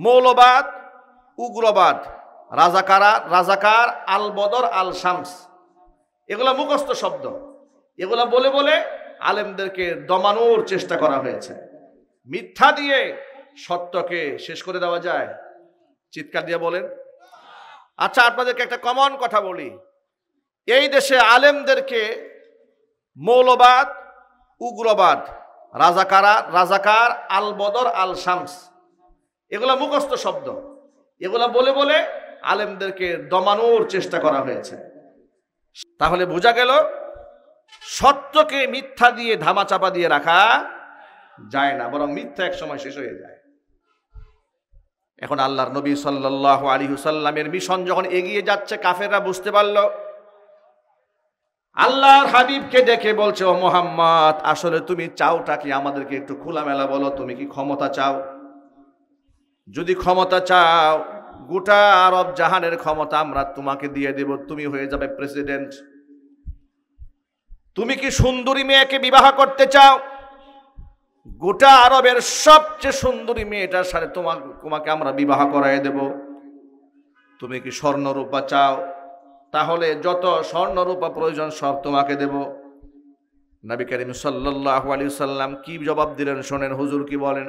মৌলবাদ, উগ্রবাদ, রাজাকার, আল বদর, আল শামস, এগুলা মুখস্থ শব্দ। এগুলা বলে বলে আলেমদেরকে দমানোর চেষ্টা করা হয়েছে। মিথ্যা দিয়ে সত্যকে শেষ করে দেওয়া যায়? চিৎকার দিয়ে বলেন। আচ্ছা, আপনাদেরকে একটা কমন কথা বলি। এই দেশে আলেমদেরকে মৌলবাদ, উগ্রবাদ, রাজাকার, আল বদর, আল শামস, এগুলা মুখস্থ শব্দ। এগুলা বলে বলে আলেমদেরকে দমানোর চেষ্টা করা হয়েছে। তাহলে বোঝা গেল সত্যকে মিথ্যা দিয়ে ধামাচাপা দিয়ে রাখা যায় না, বরং মিথ্যা এক সময় শেষ হয়ে যায়। এখন আল্লাহর নবী সাল্লাল্লাহু আলাইহি ওয়াসাল্লামের মিশন যখন এগিয়ে যাচ্ছে, কাফেররা বুঝতে পারল। আল্লাহর হাবিবকে দেখে বলছে, ও মুহাম্মদ, আসলে তুমি চাওটা কি? আমাদেরকে একটু খোলামেলা বলো, তুমি কি ক্ষমতা চাও? যদি ক্ষমতা চাও, গোটা আরব জাহানের ক্ষমতা আমরা তোমাকে দিয়ে দেব, তুমি হয়ে যাবে প্রেসিডেন্ট। তুমি কি সুন্দরী মেয়েকে বিবাহ করতে চাও? গোটা আরবের সবচেয়ে সুন্দরী মেয়েটার সাথে তোমাকে আমরা বিবাহ করাই দেব। তুমি কি স্বর্ণরূপা চাও? তাহলে যত স্বর্ণরূপা প্রয়োজন সব তোমাকে দেব। নবী করিম সাল্লাল্লাহু আলাইহি ওয়াসাল্লাম কি জবাব দিলেন শোনেন। হুজুর কি বলেন?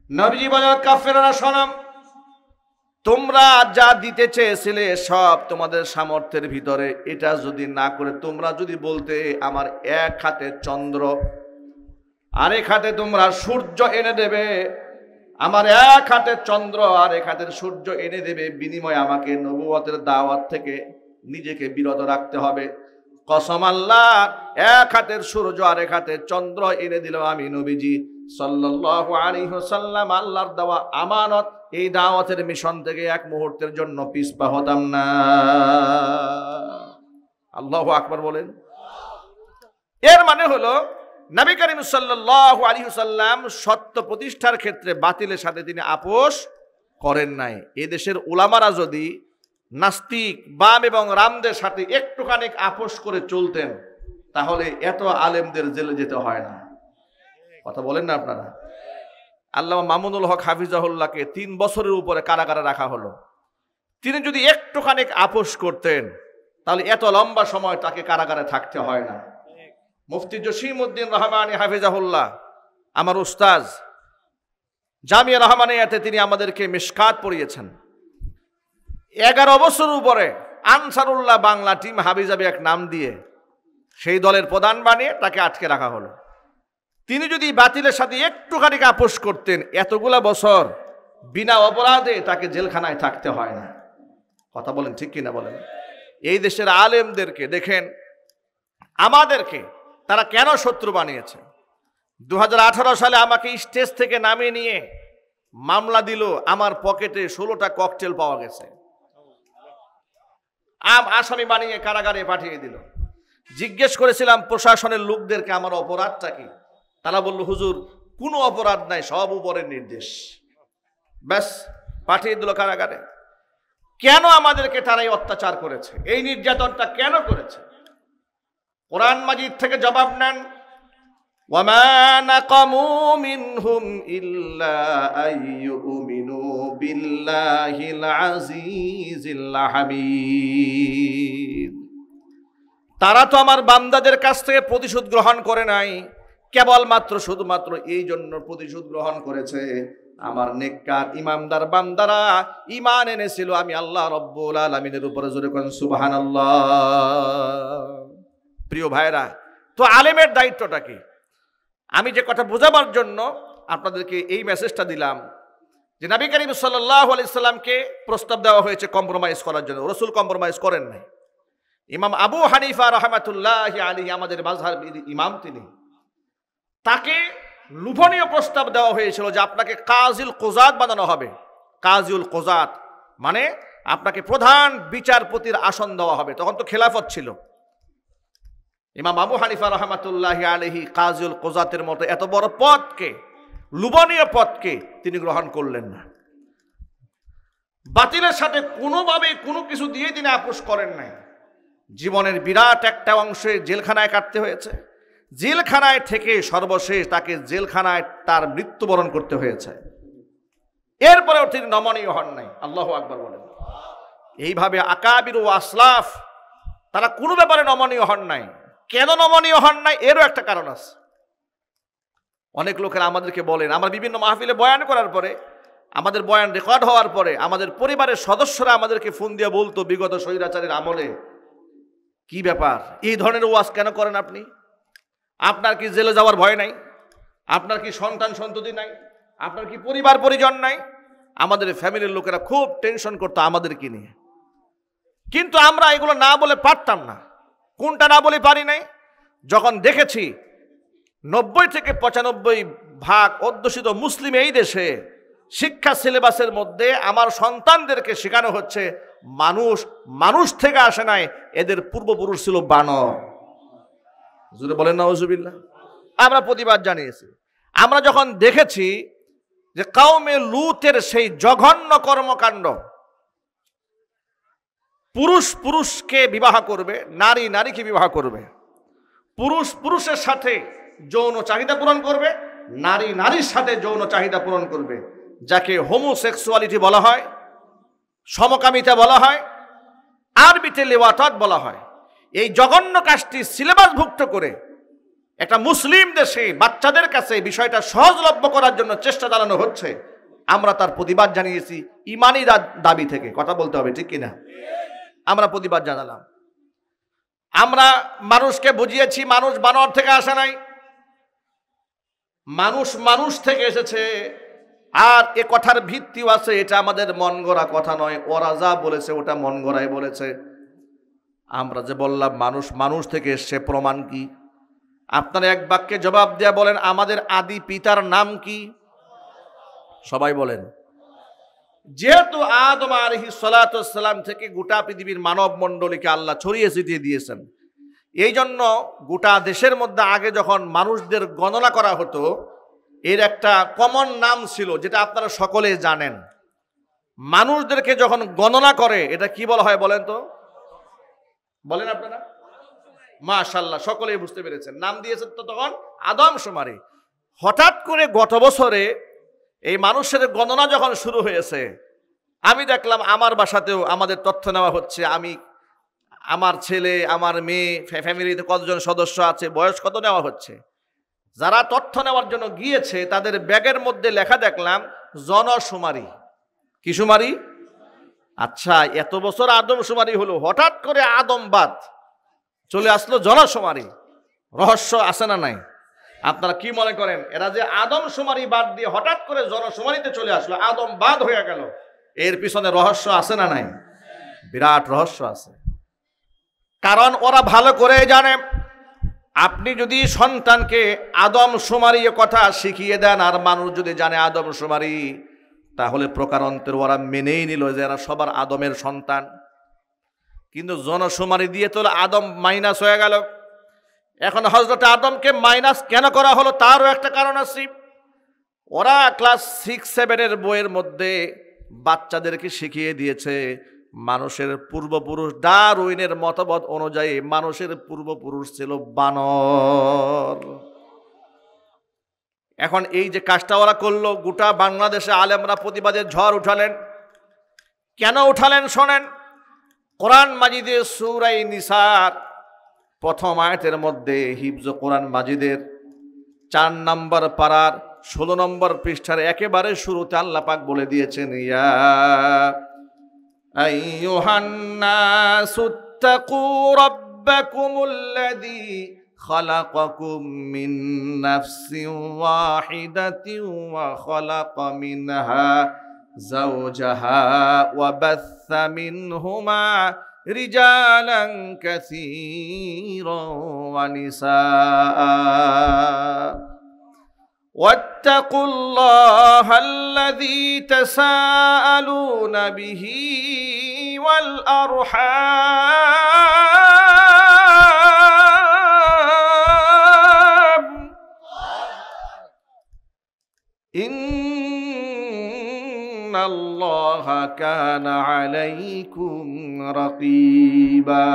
নবীজি বলেন, কাফেররা শোনো, তোমরা যা দিতে চেয়েছিলে সব তোমাদের সামর্থ্যের ভিতরে, এটা যদি না করে তোমরা যদি বলতে আমার এক হাতে চন্দ্র আর এক হাতে তোমরা সূর্য এনে দেবে, আমার এক হাতে চন্দ্র আর এক হাতের সূর্য এনে দেবে, বিনিময়ে আমাকে নবুয়তের দাওয়াত থেকে নিজেকে বিরত রাখতে হবে। কসম আল্লাহ, এক হাতের সূর্য আর এক হাতের চন্দ্র এনে দিল আমি নবীজি সাল্লাল্লাহু আলাইহি ওয়াসাল্লাম, আল্লাহর দেওয়া আমানত, এই দাওয়াতের মিশন থেকে এক মুহূর্তের জন্য পিছপা হতাম না। আল্লাহু আকবার বলেন। এর মানে হলো নবী করিম সাল্লাল্লাহু আলাইহি ওয়াসাল্লাম সত্য প্রতিষ্ঠার ক্ষেত্রে বাতিলের সাথে তিনি আপোষ করেন নাই। এদেশের উলামারা যদি নাস্তিক, বাম এবং রামদের সাথে একটুখানি আপোষ করে চলতেন, তাহলে এত আলেমদের জেলে যেতে হয় না। কথা বলেন না আপনারা? আল্লামা মামুনুল হক হাফিজাহুল্লাহকে 3 বছরের উপরে কারাগারে রাখা হলো। তিনি যদি একটুখানি আপোষ করতেন, তাহলে এত লম্বা সময় তাকে কারাগারে থাকতে হয় না। মুফতি জসিমউদ্দিন রহমানী হাফিজাহুল্লাহ, আমার উস্তাজ, জামিয়া রহমানিয়াতে তিনি আমাদেরকে মিশকাত পড়িয়েছেন। 11 বছর উপরে আনসারুল্লাহ বাংলা টিম হাবিজাবি এক নাম দিয়ে সেই দলের প্রধান বানিয়ে তাকে আটকে রাখা হলো। তিনি যদি বাতিলের সাথে একটুখানি আপোষ করতেন, এতগুলা বছর বিনা অপরাধে তাকে জেলখানায় থাকতে হয় না। কথা বলেন ঠিক কিনা বলেন? এই দেশের আলেমদেরকে দেখেন, আমাদেরকে তারা কেন শত্রু বানিয়েছে। 2018 সালে আমাকে স্টেজ থেকে নামিয়ে নিয়ে মামলা দিল, আমার পকেটে 16টা ককটেল পাওয়া গেছে। আসামি বানিয়ে কারাগারে পাঠিয়ে দিল। জিজ্ঞেস করেছিলাম প্রশাসনের লোকদেরকে আমার অপরাধটা কি, তারা বলল, হুজুর কোনো অপরাধ নাই, সব উপরের নির্দেশ। ব্যাস, পাঠিয়ে দিল কারাগারে। কেন আমাদেরকে তারা এই অত্যাচার করেছে, এই নির্যাতনটা কেন করেছে? কোরআন মাজিদ থেকে জবাব নেন, ওয়ামা নাকামু মিনহুম ইল্লা আইয়ুমিনু বিল্লাহিল আজিজিল হামিদ। তারা তো আমার বান্দাদের কাছ থেকে প্রতিশোধ গ্রহণ করে নাই, কেবলমাত্র শুধুমাত্র এই জন্য প্রতিশোধ গ্রহণ করেছে, আমার নেককার ইমানদার বান্দারা ঈমান এনেছিল আমি আল্লাহ রব্বুল আলামিনের উপরে। জোরে কোন সুবহানাল্লাহ। প্রিয় ভাইরা, তো আলেমের দায়িত্বটা কি? আমি যে কথা বোঝাবার জন্য আপনাদেরকে এই মেসেজটা দিলাম, যে নবী করিম সাল্লাল্লাহু আলাইহি সাল্লামকে প্রস্তাব দেওয়া হয়েছে কম্প্রোমাইজ করার জন্য। রাসূল কম্প্রোমাইজ করেন নাই। ইমাম আবু হানিফা রাহমাতুল্লাহি আলাইহি, আমাদের মাযহাবের ইমাম, তিনি, তাকে লুভনীয় প্রস্তাব দেওয়া হয়েছিল যে আপনাকে কাজিউল কুযাত বানানো হবে। কাজিউল কুযাত মানে আপনাকে প্রধান বিচারপতির আসন দেওয়া হবে। তখন তো খেলাফত ছিল। ইমাম আবু হানিফা রাহমাতুল্লাহি আলাইহি কাজিউল কুযাতের মতো এত বড় পদকে, লুভনীয় পদকে তিনি গ্রহণ করলেন না। বাতিলের সাথে কোনোভাবে কোনো কিছু দিয়ে তিনি আপোষ করেন নাই। জীবনের বিরাট একটা অংশে জেলখানায় কাটতে হয়েছে। জেলখানায় থেকে সর্বশেষ তাকে জেলখানায় তার মৃত্যুবরণ করতে হয়েছে। এরপরেও তিনি নমনীয় হন নাই। আল্লাহু আকবার বলেন। এইভাবে আকাবির ও আসলাফ তারা কোনো ব্যাপারে নমনীয় হন নাই। কেন নমনীয় হন নাই এরও একটা কারণ আছে। অনেক লোকেরা আমাদেরকে বলেন, আমরা বিভিন্ন মাহফিলে বয়ান করার পরে, আমাদের বয়ান রেকর্ড হওয়ার পরে আমাদের পরিবারের সদস্যরা আমাদেরকে ফোন দিয়ে বলতো বিগত স্বৈরাচারের আমলে, কি ব্যাপার এই ধরনের ওয়াজ কেন করেন আপনি? আপনার কি জেলে যাওয়ার ভয় নাই? আপনার কি সন্তান সন্ততি নাই? আপনার কি পরিবার পরিজন নাই? আমাদের ফ্যামিলির লোকেরা খুব টেনশন করতো আমাদেরকে নিয়ে। কিন্তু আমরা এগুলো না বলে পারতাম না। কোনটা না বলে পারি নাই? যখন দেখেছি 90 থেকে 95% অধ্যুষিত মুসলিম এই দেশে শিক্ষা সিলেবাসের মধ্যে আমার সন্তানদেরকে শেখানো হচ্ছে মানুষ মানুষ থেকে আসে নাই, এদের পূর্বপুরুষ ছিল বানর। জোরে বলেন নাউজুবিল্লাহ। আমরা প্রতিবাদ জানিয়েছি। আমরা যখন দেখেছি যে কওমে লূতের সেই জঘন্য কর্মকাণ্ড, পুরুষ পুরুষকে বিবাহ করবে, নারী নারীকে বিবাহ করবে, পুরুষ পুরুষের সাথে যৌন চাহিদা পূরণ করবে, নারী নারীর সাথে যৌন চাহিদা পূরণ করবে, যাকে হোমোসেক্সুয়ালিটি বলা হয়, সমকামিতা বলা হয়, আরবিতে লিওয়াতাত বলা হয়। এই জঘন্য কাজটি সিলেবাসভুক্ত করে একটা মুসলিম দেশে বাচ্চাদের কাছে বিষয়টা সহজলভ্য করার জন্য চেষ্টা চালানো হচ্ছে। আমরা তার প্রতিবাদ জানিয়েছি ইমানি দাবি থেকে। কথা বলতে হবে, ঠিক কিনা? আমরা প্রতিবাদ জানালাম। আমরা মানুষকে বুঝিয়েছি মানুষ বানর থেকে আসে নাই, মানুষ মানুষ থেকে এসেছে। আর এ কথার ভিত্তিও আছে, এটা আমাদের মন গড়া কথা নয়। ওরা যা বলেছে ওটা মন গড়াই বলেছে। আমরা যে বললাম মানুষ মানুষ থেকে এসছে, প্রমাণ কি? আপনারা এক বাক্যে জবাব দেয়া বলেন আমাদের আদি পিতার নাম কি? সবাই বলেন। যেহেতু আদম আলাইহিস সালাতু ওয়াস সালাম থেকে গোটা পৃথিবীর মানব মণ্ডলীকে আল্লাহ ছড়িয়ে ছিটিয়ে দিয়েছেন, এই জন্য গোটা দেশের মধ্যে আগে যখন মানুষদের গণনা করা হতো, এর একটা কমন নাম ছিল যেটা আপনারা সকলে জানেন। মানুষদেরকে যখন গণনা করে এটা কি বলা হয় বলেন তো? বলেন আপনারা। মাশাআল্লাহ, সকলেই বুঝতে পেরেছেন। নাম দিয়েছেন তো তখন আদমশুমারি। হঠাৎ করে গত বছরে এই মানুষের গণনা যখন শুরু হয়েছে, আমি দেখলাম আমার বাসাতেও আমাদের তথ্য নেওয়া হচ্ছে। আমি, আমার ছেলে, আমার মেয়ে, ফ্যামিলিতে কতজন সদস্য আছে, বয়স কত নেওয়া হচ্ছে। যারা তথ্য নেওয়ার জন্য গিয়েছে তাদের ব্যাগের মধ্যে লেখা দেখলাম জনশুমারি। কি শুমারি? আচ্ছা, এত বছর আদমশুমারি হলো, হঠাৎ করে আদমবাদ চলে আসলো জনশুমারি। রহস্য আছে না নাই? আপনারা কি মনে করেন এরা যে আদমশুমারি বাদ দিয়ে হঠাৎ করে জনশুমারিতে চলে আসলো, আদমবাদ হয়ে গেল, এর পিছনে রহস্য আছে না নাই? বিরাট রহস্য আছে। কারণ ওরা ভালো করে জানে আপনি যদি সন্তানকে আদমশুমারি কথা শিখিয়ে দেন আর মানুষ যদি জানে আদমশুমারি, তাহলে প্রকারান্তরে ওরা মেনেই নিল যে এরা সবার আদমের সন্তান। কিন্তু জনশুমারি দিয়ে তো আদম মাইনাস হয়ে গেল। এখন হযরত আদমকে মাইনাস কেন করা হলো তারও একটা কারণ আছে। ওরা ক্লাস 6-7 বইয়ের মধ্যে বাচ্চাদেরকে শিখিয়ে দিয়েছে মানুষের পূর্বপুরুষ, ডারউইনের মতবাদ অনুযায়ী মানুষের পূর্বপুরুষ ছিল বানর। এখন এই যে কাজটা ওরা করলো, গোটা বাংলাদেশে আলেমরা প্রতিবাদের ঝড় উঠালেন। কেন উঠালেন শোনেন। কোরআন মাজিদে সূরা নিসার প্রথম আয়াতের মধ্যে, হিফজ কোরআন মাজিদের 4 নম্বর পারার 16 নম্বর পৃষ্ঠার একেবারে শুরুতে আল্লাহ পাক বলে দিয়েছেন, ইয়া আইয়ুহান নাসুত্তাকু রাব্বাকুমুল্লাযী খালাকাকুম মিন নাফসিন ওয়াহিদাতিন ওয়া খালাকা মিনহা যাওজাহা ওয়া বাথসা মিনহুমা রিজালান কাসীরান ওয়া নিসাআ ওয়াত্তাকুল্লাহাল্লাযী তাসাআলুনা বিহি ওয়াল আরহাম ইন্নাল্লাহা কানা আলাইকুম রাকীবা।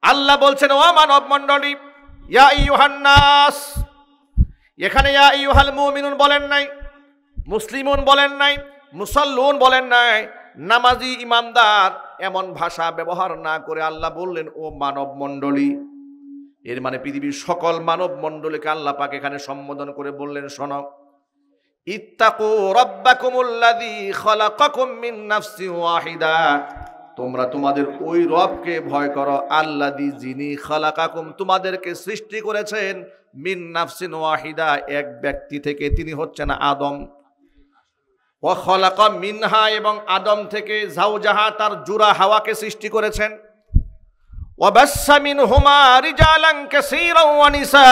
আল্লাহ বলছেন, ও মানব মণ্ডলী, ইয়া আইয়ুহান নাস, এখানে ইয়া আইয়ুহাল মুমিনুন বলেন নাই, মুসলিমুন বলেন নাই, মুসল্লুন বলেন নাই, নামাজি ইমানদার এমন ভাষা ব্যবহার না করে আল্লাহ বললেন ও মানব মণ্ডলী। এর মানে পৃথিবীর সকল মানব মণ্ডলীকে আল্লাহ পাক এখানে সম্বোধন করে বললেন, শোনো, ইত্তাকু রাব্বাকুমুল্লাযী খালাকাকুম মিন নাফসিন ওয়াহিদা, তোমরা তোমাদের ওই রবকে ভয় করো, আল্লাযী, যিনি খালাকাকুম, তোমাদেরকে সৃষ্টি করেছেন, মিন নাফসিন ওয়াহিদা, এক ব্যক্তি থেকে, তিনি হচ্ছেন আদম। ওয়া খালাকা মিনহা, এবং আদম থেকে যাওজাহা, তার জোড়া হাওয়াকে সৃষ্টি করেছেন। ওয়া বাসসা মিনহুমা রিজালান কাসীরান ওয়া নিসা,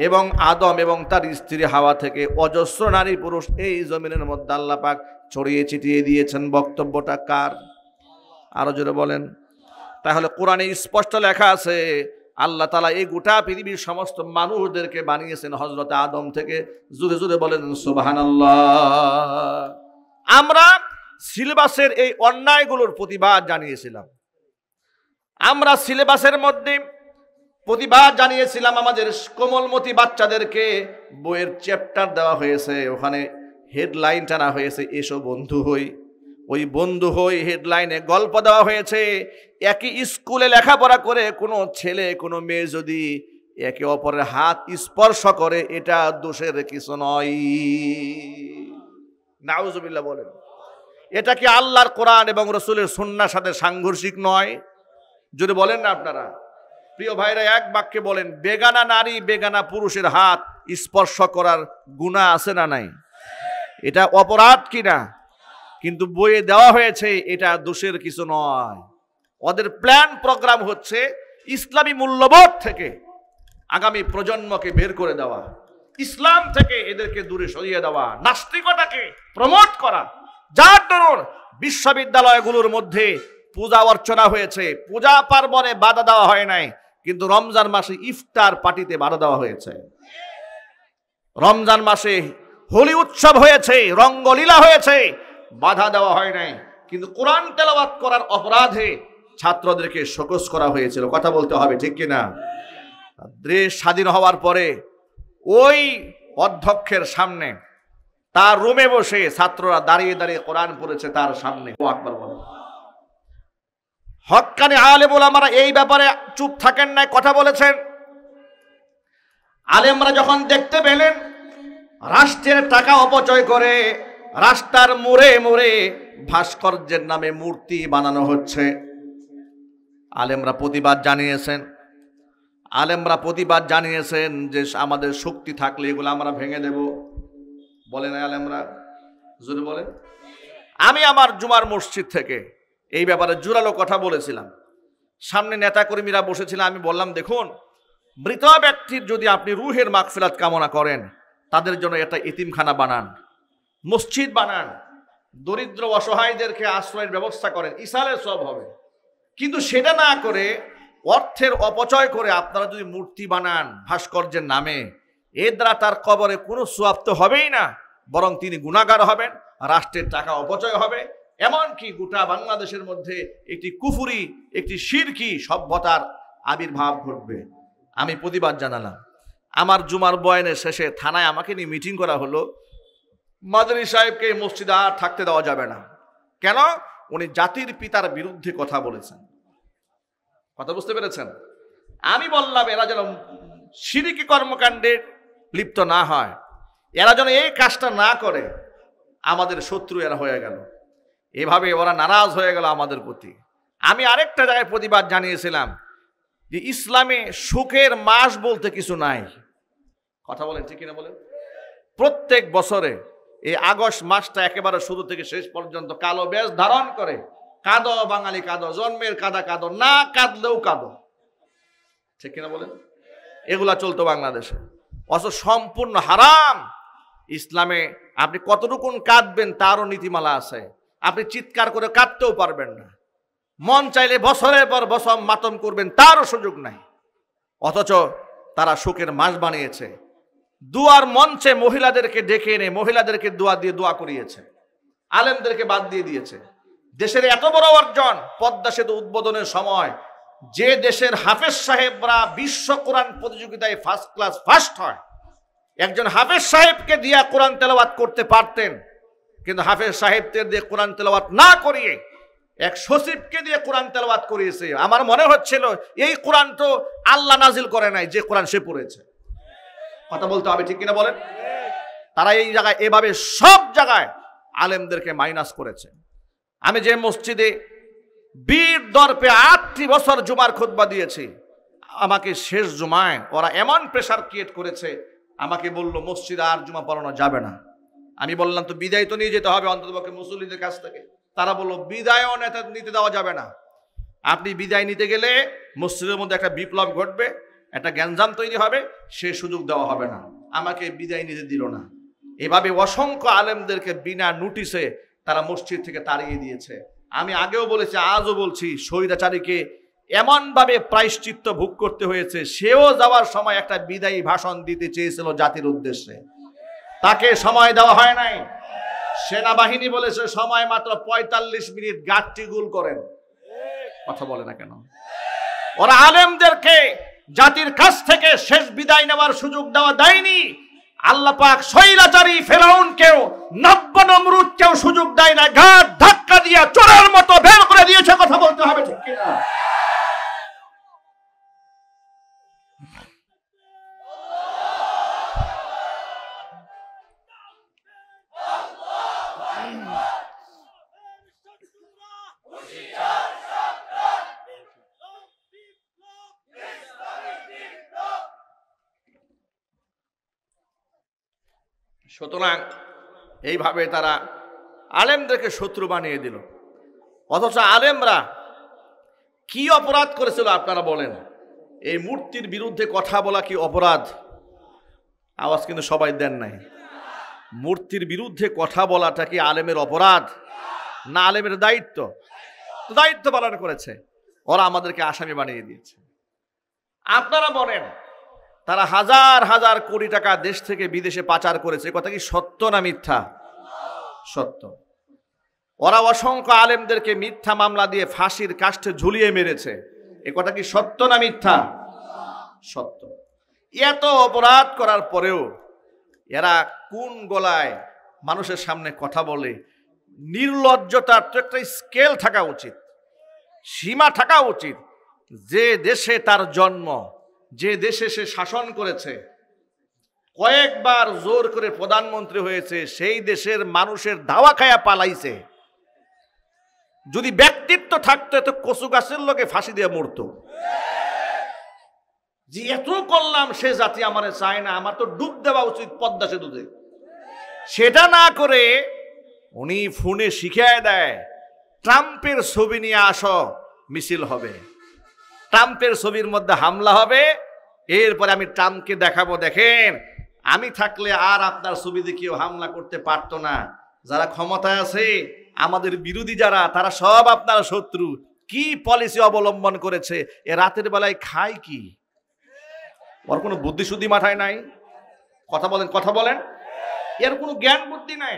এবং আদম এবং তার স্ত্রী হাওয়া থেকে অজস্র নারী পুরুষ এই জমিনের মধ্যে আল্লাহ পাক ছড়িয়ে ছিটিয়ে দিয়েছেন। বক্তব্যটা কার? আরো জোরে বলেন। তাহলে কোরআনে স্পষ্ট লেখা আছে আল্লাহ তাআলা এই গোটা পৃথিবীর সমস্ত মানুষদেরকে বানিয়েছেন হযরত আদম থেকে। জোরে জোরে বলেন সুবহানাল্লাহ। আমরা সিলেবাসের এই অন্যায়গুলোর প্রতিবাদ জানিয়েছিলাম। আমরা সিলেবাসের মধ্যে প্রতিবাদ জানিয়েছিলাম, আমাদের কোমলমতি বাচ্চাদেরকে বইয়ের চ্যাপ্টার দেওয়া হয়েছে, ওখানে হেডলাইন টানা হয়েছে এসো বন্ধু হই। ওই বন্ধু হই হেডলাইনে গল্প দেওয়া হয়েছে। একই স্কুলে লেখাপড়া করে কোনো ছেলে কোনো মেয়ে যদি একে অপরের হাত স্পর্শ করে, এটা দোষের কিছু নয়। নাউজুবিল্লাহ বলেন। এটা কি আল্লাহর কোরআন এবং রাসূলের সুন্নাহর সাথে সাংঘর্ষিক নয়? যদি বলেন না আপনারা, প্রিয় ভাইরা, এক বাক্যে বলেন, বেগানা নারী বেগানা পুরুষের হাত স্পর্শ করার গুনাহ আছে না নাই? এটা অপরাধ কিনা? কিন্তু বইয়ে দেওয়া হয়েছে এটা দোষের কিছু নয়। ওদের প্ল্যান প্রোগ্রাম হচ্ছে ইসলামী মূল্যবোধ থেকে আগামী প্রজন্মকে বের করে দেওয়া, ইসলাম থেকে এদেরকে দূরে সরিয়ে দেওয়া, নাস্তিকতাকে প্রমোট করা। যার দরুন বিশ্ববিদ্যালয়গুলোর মধ্যে পূজা অর্চনা হয়েছে, পূজা পার্বণে বাধা দেওয়া হয় নাই, কিন্তু রমজান মাসে ইফতার পার্টিতে বাধা দেওয়া হয়েছে। রমজান মাসে হোলি উৎসব হয়েছে, রঙ্গলীলা হয়েছে, বাধা দেওয়া হয় নাই, কিন্তু কোরআন তেলাওয়াত করার অপরাধে ছাত্রদেরকে শোকজ করা হয়েছিল। কথা বলতে হবে, ঠিক কিনা? দেশ স্বাধীন হওয়ার পরে ওই অধ্যক্ষের সামনে তার রুমে বসে ছাত্ররা দাঁড়িয়ে দাঁড়িয়ে কোরআন পড়েছে তার সামনে। আকবার বলে। হক্কানি আলেম ওলামারা এই ব্যাপারে চুপ থাকেন নাই, কথা বলেছেন। আলেমরা যখন দেখতে পেলেন রাষ্ট্রের টাকা অপচয় করে রাস্তার মোড়ে মোড়ে ভাস্কর্যের নামে মূর্তি বানানো হচ্ছে, আলেমরা প্রতিবাদ জানিয়েছেন। আলেমরা প্রতিবাদ জানিয়েছেন যে আমাদের শক্তি থাকলে এগুলো আমরা ভেঙে দেব। বলেন আলেমরা, জোরে বলেন। আমি আমার জুমার মসজিদ থেকে এই ব্যাপারে জোরালো কথা বলেছিলাম। সামনে নেতাকর্মীরা বসেছিলেন। আমি বললাম, দেখুন, মৃত ব্যক্তির যদি আপনি রুহের মাগফিরাত কামনা করেন, তাদের জন্য একটা এতিমখানা বানান, মসজিদ বানান, দরিদ্র অসহায়দেরকে আশ্রয়ের ব্যবস্থা করেন, ইসালের সব হবে। কিন্তু সেটা না করে অর্থের অপচয় করে আপনারা যদি মূর্তি বানান ভাস্কর্যের নামে, এর দ্বারা তার কবরে কোনো সওয়াব তো হবেই না, বরং তিনি গুনাহগার হবেন, রাষ্ট্রের টাকা অপচয় হবে, এমনকি গোটা বাংলাদেশের মধ্যে একটি কুফরি, একটি শিরকি সভ্যতার আবির্ভাব ঘটবে। আমি প্রতিবাদ জানালাম। আমার জুমার বয়ানের শেষে থানায় আমাকে নিয়ে মিটিং করা হলো। মাদানী সাহেবকে মসজিদে আর থাকতে দেওয়া যাবে না। কেন? উনি জাতির পিতার বিরুদ্ধে কথা বলেছেন। কথা বুঝতে পেরেছেন? আমি বললাম এরা যেন শিরকি কর্মকাণ্ডে লিপ্ত না হয়, এরা যেন এই কাজটা না করে। আমাদের শত্রু এরা হয়ে গেল, এভাবে ওরা নারাজ হয়ে গেল আমাদের প্রতি। আমি আরেকটা জায়গায় প্রতিবাদ জানিয়েছিলাম যে ইসলামে সুখের মাস বলতে কিছু নাই। কথা বলেন, ঠিক কিনা বলেন? প্রত্যেক বছরে এই আগস্ট মাসটা একেবারে শুরু থেকে শেষ পর্যন্ত কালো বেশ ধারণ করে। কাঁদো বাঙালি কাঁদো, জন্মের কাদা কাঁদো, না কাঁদলেও কাঁদো, ঠিক কিনা বলেন? এগুলা চলতো বাংলাদেশে, অথচ সম্পূর্ণ হারাম। ইসলামে আপনি কতটুকুন কাঁদবেন তারও নীতিমালা আছে। আপনি চিৎকার করে কাঁদতেও পারবেন না, মন চাইলে বছরের পর বছর মাতম করবেন তারও সুযোগ নাই। অথচ তারা শোকের মাস বানিয়েছে। দুয়ার মঞ্চে মহিলাদেরকে ডেকে এনে মহিলাদেরকে দোয়া দিয়ে দোয়া করিয়েছে, আলেমদেরকে বাদ দিয়ে দিয়েছে। দেশের এত বড় অর্জন, পদ্মা সেতু উদ্বোধনের সময় যে দেশের হাফেজ সাহেবরা বিশ্ব কোরআন প্রতিযোগিতায় ফার্স্ট ক্লাস ফার্স্ট হয়, একজন হাফেজ সাহেবকে দিয়ে কোরআন তেলাওয়াত করতে পারতেন, কিন্তু হাফেজ সাহেবদের দিয়ে কোরআন তেলাওয়াত না করিয়ে এক সচিবকে দিয়ে কোরআন তেলাওয়াত করিয়েছে। আমার মনে হচ্ছিল এই কোরআন তো আল্লাহ নাজিল করে নাই, যে কোরআন সে পড়েছে। কথা বলতে হবে, ঠিক কিনা বলেন? তারা এই জায়গায় এভাবে সব জায়গায় আলেমদেরকে মাইনাস করেছে। আমি যে মসজিদে বীর দর্পে 8টি বছর জুমার খুতবা দিয়েছি, আমাকে শেষ জুমায় ওরা এমন প্রেশার ক্রিয়েট করেছে, আমাকে বলল মসজিদে আর জুমা পড়ানো যাবে না। আমি বললাম তো বিদায় তো নিয়ে যেতে হবে অন্ততপক্ষে মুসল্লিদের কাছ থেকে। তারা বলল বিদায়ও নিতে দেওয়া যাবে না, আপনি বিদায় নিতে গেলে মসজিদের মধ্যে একটা বিপ্লব ঘটবে, একটা গ্যাঞ্জাম তৈরি হবে, সে সুযোগ দেওয়া হবে না। আমাকে বিদায় নিতে দিল না। এভাবে অসংখ্য আলেমদেরকে বিনা নোটিশে তারা মসজিদ থেকে তাড়িয়ে দিয়েছে। আমি আগেও বলেছি, আজও বলছি, স্বৈরাচারীকে এমনভাবে প্রায়শ্চিত্ত ভোগ করতে হয়েছে। সেও যাওয়ার সময় একটা বিদায়ী ভাষণ দিতে চেয়েছিল জাতির উদ্দেশ্যে, তাকে সময় দেওয়া হয় নাই। সেনাবাহিনী বলেছে সময় মাত্র 45 মিনিট, গাঁটটি গুল করেন। কথা বলে না কেন? ওরা আলেমদেরকে জাতির কাছ থেকে শেষ বিদায় নেওয়ার সুযোগ দেওয়া দেয়নি। আল্লাহ পাক স্বৈরাচারী ফেরাউনকেও, নব্য নমরুদকেও সুযোগ দেয় না, ঘাট ধাক্কা দিয়ে চোরের মতো বের করে দিয়েছে। কথা বলতে হবে, ঠিক কিনা? সুতরাং এইভাবে তারা আলেমদেরকে শত্রু বানিয়ে দিল। অথচ আলেমরা কি অপরাধ করেছিল আপনারা বলেন? এই মূর্তির বিরুদ্ধে কথা বলা কি অপরাধ? আওয়াজ কিন্তু সবাই দেন নাই। মূর্তির বিরুদ্ধে কথা বলাটা কি আলেমের অপরাধ না আলেমের দায়িত্ব? তো দায়িত্ব পালন করেছে। ওরা আমাদেরকে আসামি বানিয়ে দিয়েছে। আপনারা বলেন, তারা হাজার হাজার কোটি টাকা দেশ থেকে বিদেশে পাচার করেছে, কথা কি সত্য না মিথ্যা? সত্য। ওরা অসংখ্য আলেমদেরকে মিথ্যা মামলা দিয়ে ফাঁসির কাষ্ঠে ঝুলিয়ে মেরেছে, এ কথা কি সত্য না মিথ্যা? সত্য। এত অপরাধ করার পরেও এরা কোন গলায় মানুষের সামনে কথা বলে? নির্লজ্জতার তো একটা স্কেল থাকা উচিত, সীমা থাকা উচিত। যে দেশে তার জন্ম, যে দেশে সে শাসন করেছে, কয়েকবার জোর করে প্রধানমন্ত্রী হয়েছে, সেই দেশের মানুষের ধাওয়া খায়া পালাইছে। যদি ব্যক্তিত্ব থাকতো এত কচু গাছের লোকে ফাঁসি দিয়ে মরতো। যে এত করলাম সে জাতি আমারে চায় না, আমার তো ডুব দেওয়া উচিত পদ্মা সেতুতে। সেটা না করে উনি ফোনে শিখিয়ে দেয় ট্রাম্পের ছবি নিয়ে আসো, মিছিল হবে, ট্রাম্পের ছবির মধ্যে হামলা হবে, এরপরে আমি ট্রাম্পকে দেখাবো, দেখেন আমি থাকলে আর আপনার ছবিতে কেউ হামলা করতে পারতো না। যারা ক্ষমতায় আছে, আমাদের বিরোধী যারা, তারা সব আপনার শত্রু। কি পলিসি অবলম্বন করেছে? এ রাতের বেলায় খায় কি? ওর কোনো বুদ্ধি শুদ্ধি মাথায় নাই। কথা বলেন, কথা বলেন। এর কোনো জ্ঞান বুদ্ধি নাই।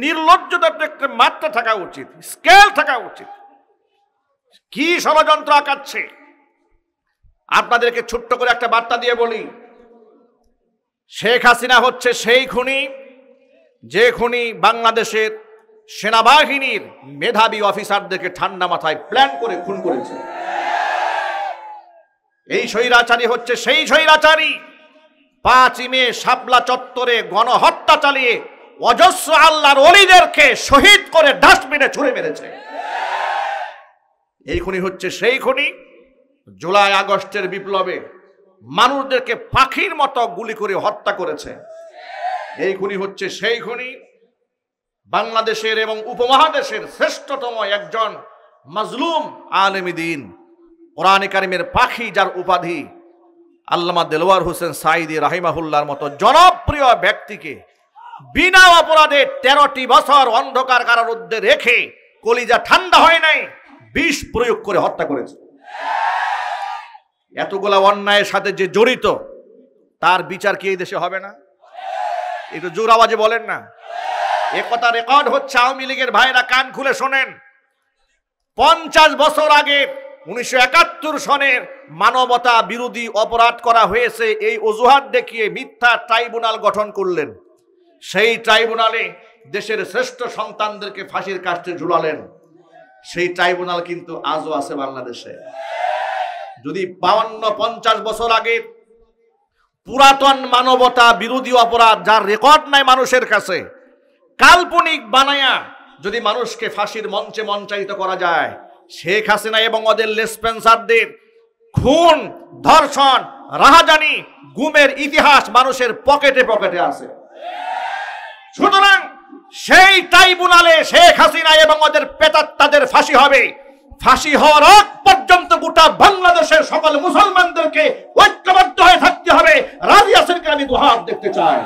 নির্লজ্জতার একটা মাত্রা থাকা উচিত, স্কেল থাকা উচিত। কি ষড়যন্ত্র আঁকাচ্ছে? আপনাদেরকে ছোট্ট করে একটা বার্তা দিয়ে বলি, শেখ হাসিনা হচ্ছে সেই খুনি, যে খুনি বাংলাদেশের সেনাবাহিনীর মেধাবী অফিসারদেরকে ঠান্ডা মাথায় প্ল্যান করে খুন করেছে। এই স্বৈরাচারী হচ্ছে সেই স্বৈরাচারী 5 মে শাপলা চত্বরে গণহত্যা চালিয়ে অজস্র আল্লাহর ওলিদেরকে শহীদ করে ডাস্টবিনে ছুঁড়ে মেরেছে। এই খুনি হচ্ছে সেই খুনি জুলাই আগস্টের বিপ্লবে মানুষদেরকে পাখির মতো গুলি করে হত্যা করেছে। এই খুনি হচ্ছে সেই খুনি বাংলাদেশের এবং উপমহাদেশের শ্রেষ্ঠতম একজন মাজলুম আলেমী দ্বীন, কোরআনে কারিমের পাখি যার উপাধি, আল্লামা দেলওয়ার হোসেন সাঈদী রাহিমাহুল্লাহর মতো জনপ্রিয় ব্যক্তিকে বিনা অপরাধে 13টি বছর অন্ধকার কারারুদ্ধে রেখে কলিজা ঠান্ডা হয় নাই, বিষ প্রয়োগ করে হত্যা করেছে। এতগুলা অন্যায়ের সাথে যে জড়িত, তার বিচার কি এই দেশে হবে না? একটু জোর আওয়াজে বলেন না। এ কথা রেকর্ড হচ্ছে, আওয়ামী লীগের ভাইরা কান খুলে শোনেন। 50 বছর আগে 1971 সনের মানবতা বিরোধী অপরাধ করা হয়েছে এই অজুহাত দেখিয়ে মিথ্যা ট্রাইব্যুনাল গঠন করলেন। সেই ট্রাইব্যুনালে দেশের শ্রেষ্ঠ সন্তানদেরকে ফাঁসির কাস্টে ঝুলালেন। সেই ট্রাইব্যুনাল কিন্তু আজও আছে বাংলাদেশে। যদি 52-50 বছর আগে পুরাতন মানবতা বিরোধী অপরাধ যার রেকর্ড নাই মানুষের কাছে, কাল্পনিক বানায়া যদি মানুষকে ফাঁসির মঞ্চে মঞ্চায়িত করা যায়, শেখ হাসিনা এবং ওদের লেসপেন্সারদের খুন, ধর্ষণ, রাহাজানি, গুমের ইতিহাস মানুষের পকেটে পকেটে আছে। সুতরাং সেই ট্রাইব্যুনালে শেখ হাসিনা এবং ওদের প্রেতাত্মাদের ফাঁসি হবে। ফাঁসি হওয়ার আগ পর্যন্ত গোটা বাংলাদেশের সকল মুসলমানদেরকে ঐক্যবদ্ধ হয়ে থাকতে হবে। রাজি আছেন কি? আমি দুহাত দেখতে চাই।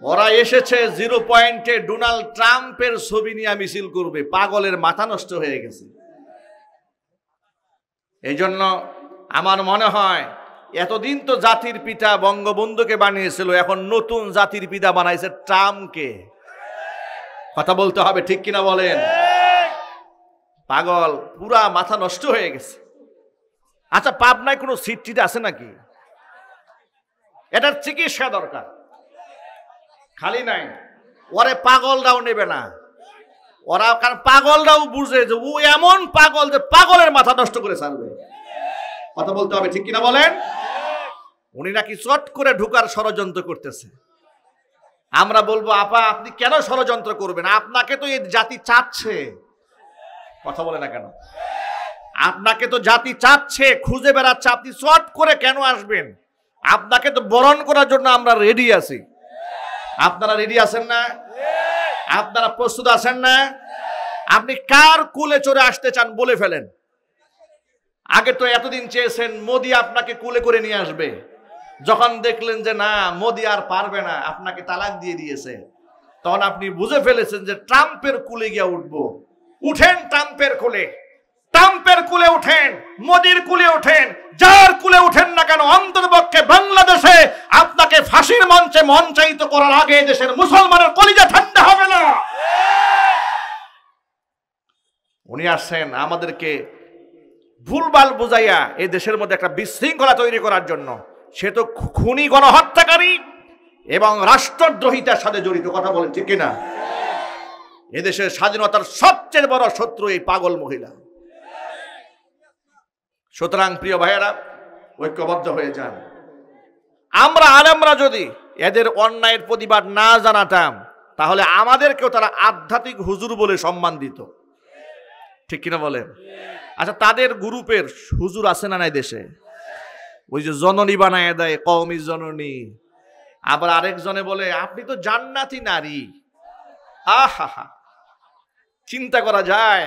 ওরা এসেছে 0 পয়েন্টে ডোনাল্ড ট্রাম্পের ছবি নিয়ে মিছিল করবে। পাগলের মাথা নষ্ট হয়ে গেছে। এই জন্য আমার মনে হয় এতদিন তো জাতির পিতা বঙ্গবন্ধুকে বানিয়েছিল, এখন নতুন জাতির পিতা বানাইছে ট্রাম্পকে। কথা বলতে হবে, ঠিক কিনা বলেন? পাগল, পুরা মাথা নষ্ট হয়ে গেছে। আচ্ছা, পাবনায় কোনো সিট টিট আছে নাকি? এটার চিকিৎসা দরকার। খালি নাই, ওরে পাগলরাও নেবে না ওরা, কারণ পাগলরাও বুঝে যে ও এমন পাগল যে পাগলের মাথা নষ্ট করে ছাড়বে। কথা বলতে হবে, ঠিক কিনা বলেন? উনি নাকি চট করে ঢুকার ষড়যন্ত্র করতেছে। আমরা বলবো, আপা আপনি কেন ষড়যন্ত্র করবেন? আপনাকে তো এই জাতি চাচ্ছে। কথা বলে না কেন? আপনাকে তো জাতি চাচ্ছে, খুঁজে বেড়াচ্ছে, আপনি চট করে কেন আসবেন? আপনাকে তো বরণ করার জন্য আমরা রেডি আছি। আপনারা রেডি আছেন না? আপনারা প্রস্তুত আছেন না? আপনি কার কুলে চড়ে আসতে চান বলে ফেলেন। আগে তো এতদিন চেয়েছেন মোদি আপনাকে কুলে করে নিয়ে আসবে, যখন দেখলেন যে না মোদি আর পারবে না, আপনাকে তালাক দিয়ে দিয়েছে, তখন আপনি বুঝে ফেলেছেন যে ট্রাম্পের কুলে গিয়ে উঠবো। উঠেন ট্রাম্পের কুলে, ট্রাম্পের কুলে উঠেন, মোদির কুলে উঠেন, যার কুলে উঠেন না কেন, অন্ততপক্ষে বাংলাদেশে আপনাকে ফাঁসির মঞ্চে মঞ্চায়িত করার আগে দেশের মুসলমানের কলিজা ঠান্ডা হবে না। উনি আসছেন আমাদেরকে ভুলভাল বুঝাইয়া এই দেশের মধ্যে একটা বিশৃঙ্খলা তৈরি করার জন্য। সে তো খুনি, গণহত্যাকারী এবং রাষ্ট্রদ্রোহিতার সাথে জড়িত। কথা বলেন, ঠিক কিনা? এদেশের স্বাধীনতার সবচেয়ে বড় শত্রু এই পাগল মহিলা। সুতরাং প্রিয় ভাইয়েরা, ঐক্যবদ্ধ হয়ে যান। আমরা আলেমরা যদি এদের অন্যায়ের প্রতিবাদ না জানাতাম, তাহলে আমাদেরকেও তারা আধ্যাত্মিক হুজুর বলে সম্মান দিত। ঠিক কিনা বলেন? আচ্ছা, তাদের গ্রুপের হুজুর আছে না নাই দেশে? ওই যে জননী বানায় দেয়, কওমি জননী। আবার আরেকজনে বলে আপনি তো জান্নাতি নারী। আহা, চিন্তা করা যায়,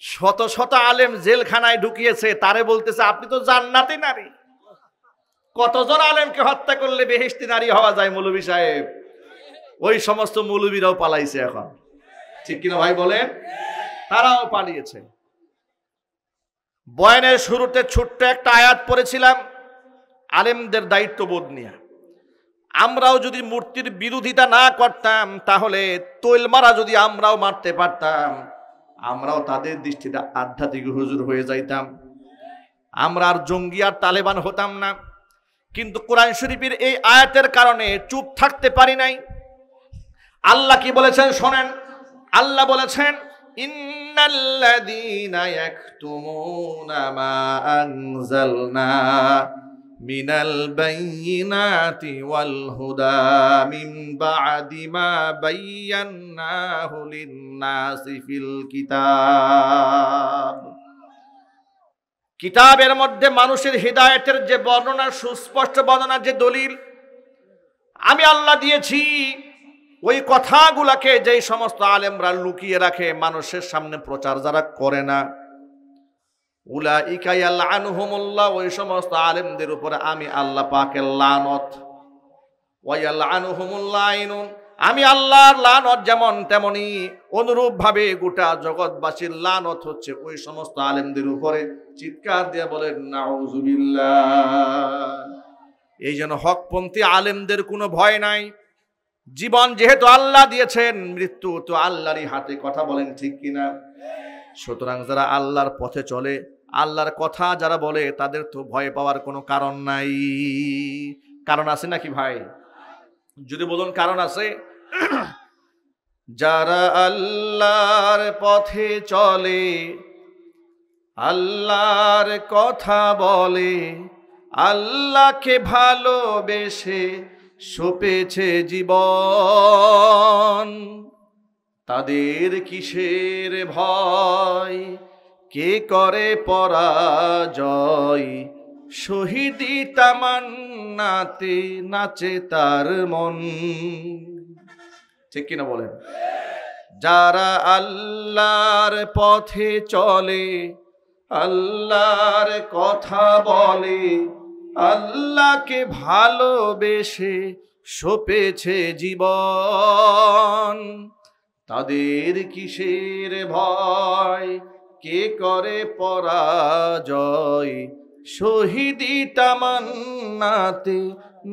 শত শত আলেম জেলখানায় ঢুকিয়েছে, তারে বলতেছে আপনি তো জান্নাতি নারী। কতজন আলেমকে হত্যা করলে বেহেশতি নারী হওয়া যায় মৌলভী সাহেব? ওই সমস্ত মৌলভীরাও পালাইছে এখন। ঠিক কিনা ভাই বলেন? তারাও পালিয়েছে। বয়ানের শুরুতে ছোট্ট একটা আয়াত পড়েছিলাম আলেমদের দায়িত্ববোধ নিয়ে। আমরাও যদি মূর্তির বিরোধিতা না করতাম, তাহলে তৈল মারা যদি আমরাও মারতে পারতাম, আমরাও তাদের দৃষ্টিতে আধ্যাত্মিক হুজুর হয়ে যাইতাম। আমরা আর জঙ্গি আর তালেবান হতাম না। কিন্তু কোরআন শরীফের এই আয়াতের কারণে চুপ থাকতে পারি নাই। আল্লাহ কি বলেছেন শোনেন। আল্লাহ বলেছেন, ইন্নাল্লাযীনা ইয়াকতুমুনা মা আনজালনা মিনাল বায়িনাতি ওয়াল হুদা মিন বা'দি মা বায়্যানাহু লিন-নাসি ফিল কিতাব। কিতাবের মধ্যে মানুষের হিদায়াতের যে বর্ণনা, সুস্পষ্ট বর্ণনা, যে দলিল আমি আল্লাহ দিয়েছি, ওই কথাগুলাকে যেই সমস্ত আলেমরা লুকিয়ে রাখে, মানুষের সামনে প্রচার যারা করে না, উলাইকা ইয়ালআনুহুমুল্লাহ, ওই সমস্ত আলেমদের উপরে আমি আল্লাহ পাকের লানত। ওয়া ইয়ালআনুহুমুল লাইনুন, আমি আল্লাহর লানত যেমন তেমনি অনুরূপ ভাবে গোটা জগৎবাসীর লানত হচ্ছে ওই সমস্ত আলেমদের উপরে। চিৎকার দিয়ে বলেন নাউজুবিল্লাহ। এই জন্য হকপন্থী আলেমদের কোনো ভয় নাই। জীবন যেহেতু আল্লাহ দিয়েছেন, মৃত্যু তো আল্লাহরই হাতে, কথা বলেন ঠিক কিনা? সুতরাং যারা আল্লাহর পথে চলে, আল্লাহর কথা যারা বলে, তাদের তো ভয় পাওয়ার কোনো কারণ নাই। কারণ আছে নাকি ভাই? যদি বলুন কারণ আছে। যারা আল্লাহর পথে চলে, আল্লাহর কথা বলে, আল্লাহকে ভালোবেসে সপেছে জীবন, তাদের কিসের ভয়? কে করে পরাজয়? শহীদি তামান্নাতে নাচে তার মন। ঠিক কিনা বলেন? যারা আল্লাহর পথে চলে, আল্লাহর কথা বলে, আল্লাহকে ভালোবেসে সপেছে জীবন, তাদের কিসের ভয়? কে করে পরাজয়? শহীদি তামান্নাতে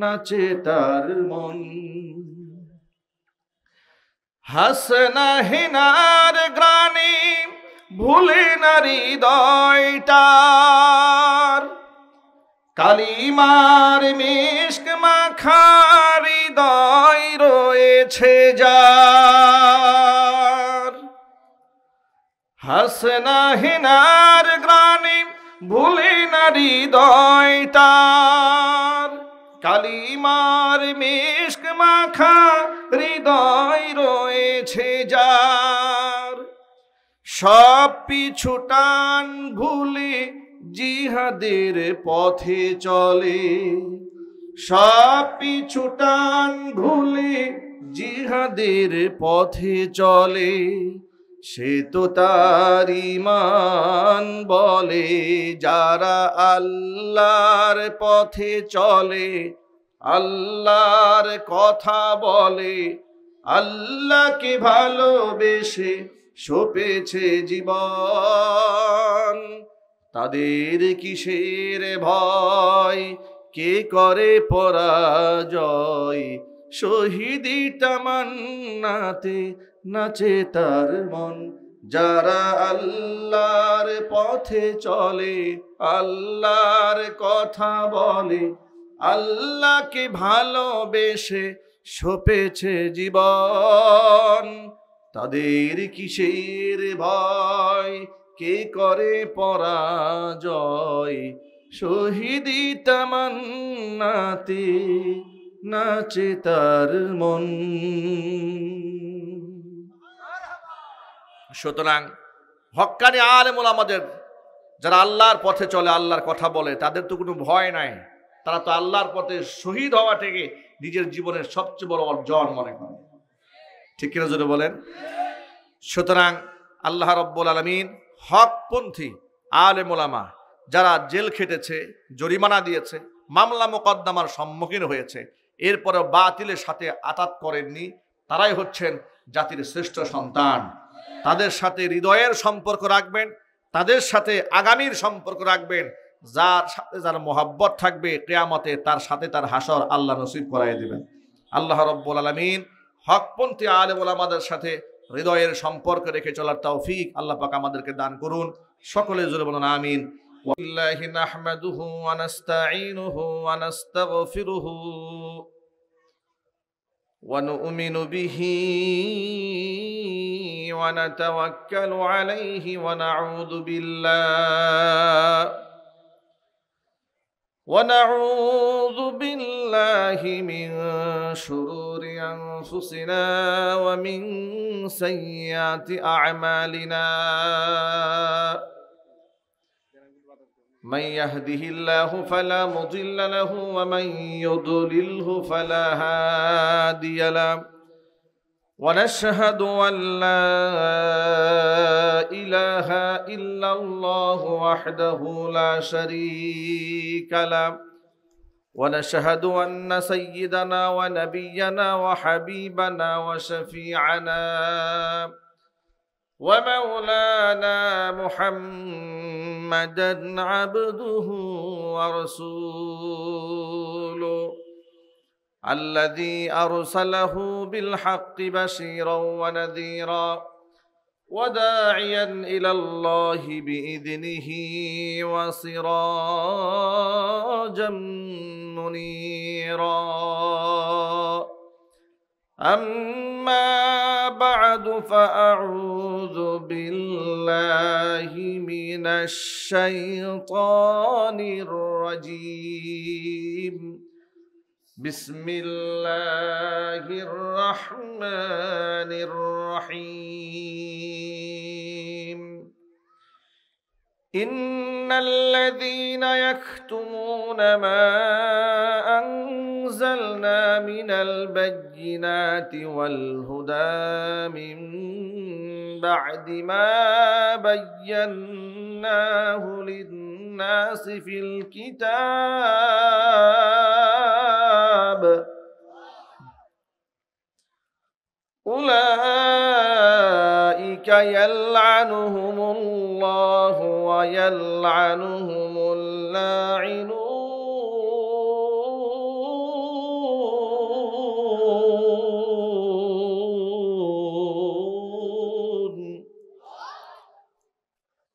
নাচে তার মন। হাসনা হেনার গ্রানে ভুলে না হৃদয়টার, কালিমার মিশক মাখা হৃদয় রয়েছে যার। হাসনা হেনার গ্রানে ভুলে না হৃদয়টার, কালিমার মিশক মাখা হৃদয় রয়েছে যার। সব পিছু টান ভুলে জিহাদের পথে চলে, সব পিছু টান ভুলে জিহাদের পথে চলে, সে তো তার ঈমান বলে। যারা আল্লাহর পথে চলে, আল্লাহর কথা বলে, আল্লাহকে ভালোবেসে সপেছে জীবন, তাদের কিসের ভয়? কে করে পরাজয়? শহীদি তামান্নাতে নাচে তার মন। যারা আল্লাহর পথে চলে, আল্লাহর কথা বলে, আল্লাহকে ভালোবেসে সপেছে জীবন, তাদের কিসের ভয়? কে করে পরাজয়? শহীদি তামান্নাতে নাচে তার মন। সুতরাং হক্কানি আলেম ওলামাদের, যারা আল্লাহর পথে চলে, আল্লাহর কথা বলে, তাদের তো কোনো ভয় নাই। তারা তো আল্লাহর পথে শহীদ হওয়াটাকে নিজের জীবনের সবচেয়ে বড় অর্জন মনে করে। ঠিক কিনা যদি বলেন? সুতরাং আল্লাহ রাব্বুল আলামিন হকপন্থী আলেম ওলামা যারা জেল খেটেছে, জরিমানা দিয়েছে, মামলা মোকদ্দমার সম্মুখীন হয়েছে, এরপরে বাতিলের সাথে আতাত করেননি, তারাই হচ্ছেন জাতির শ্রেষ্ঠ সন্তান। তাদের সাথে হৃদয়ের সম্পর্ক রাখবেন, তাদের সাথে আগামীর সম্পর্ক রাখবেন। যার সাথে যার মোহাব্বত থাকবে, কিয়ামতে তার সাথে তার হাসর আল্লাহ নসিব করাই দিবেন। আল্লাহ রাব্বুল আলামিন হকপন্থী আলেম ওলামাদের সাথে হৃদয়ের সম্পর্ক রেখে চলার তৌফিক আল্লাহ পাক আমাদেরকে দান করুন। সকলে জোরে বলুন আমিন। ওয়াল্লাহি নাহমাদুহু ওয়া নাস্তাঈনুহু ওয়া নাস্তাগফিরুহু ওয়া নু'মিনু বিহি ওয়া নাতাওয়াক্কালু আলাইহি ওয়া নাউযু بالله من شرور أنفسنا ومن سيئات أعمالنا من يهده الله فلا مضل له ومن يضلله فلا هادي له ونشهد أن لا إله إلا الله وحده لا شريك له ونشهد أن سيدنا ونبينا وحبيبنا وشفيعنا ومولانا محمدا عبده ورسوله الذي أرسله بالحق بشيرا ونذيرا وداعيا إلى الله بإذنه وسراجا منيرا أما بعد فأعوذ بالله من الشيطان الرجيم بسم الله الرحمن الرحيم إن الذين يكتمون ما أنزلنا من البينات والهدى من بعد ما بيناه للناس في الكتاب أولئك يلعنهم الله ويلعنهم اللاعنون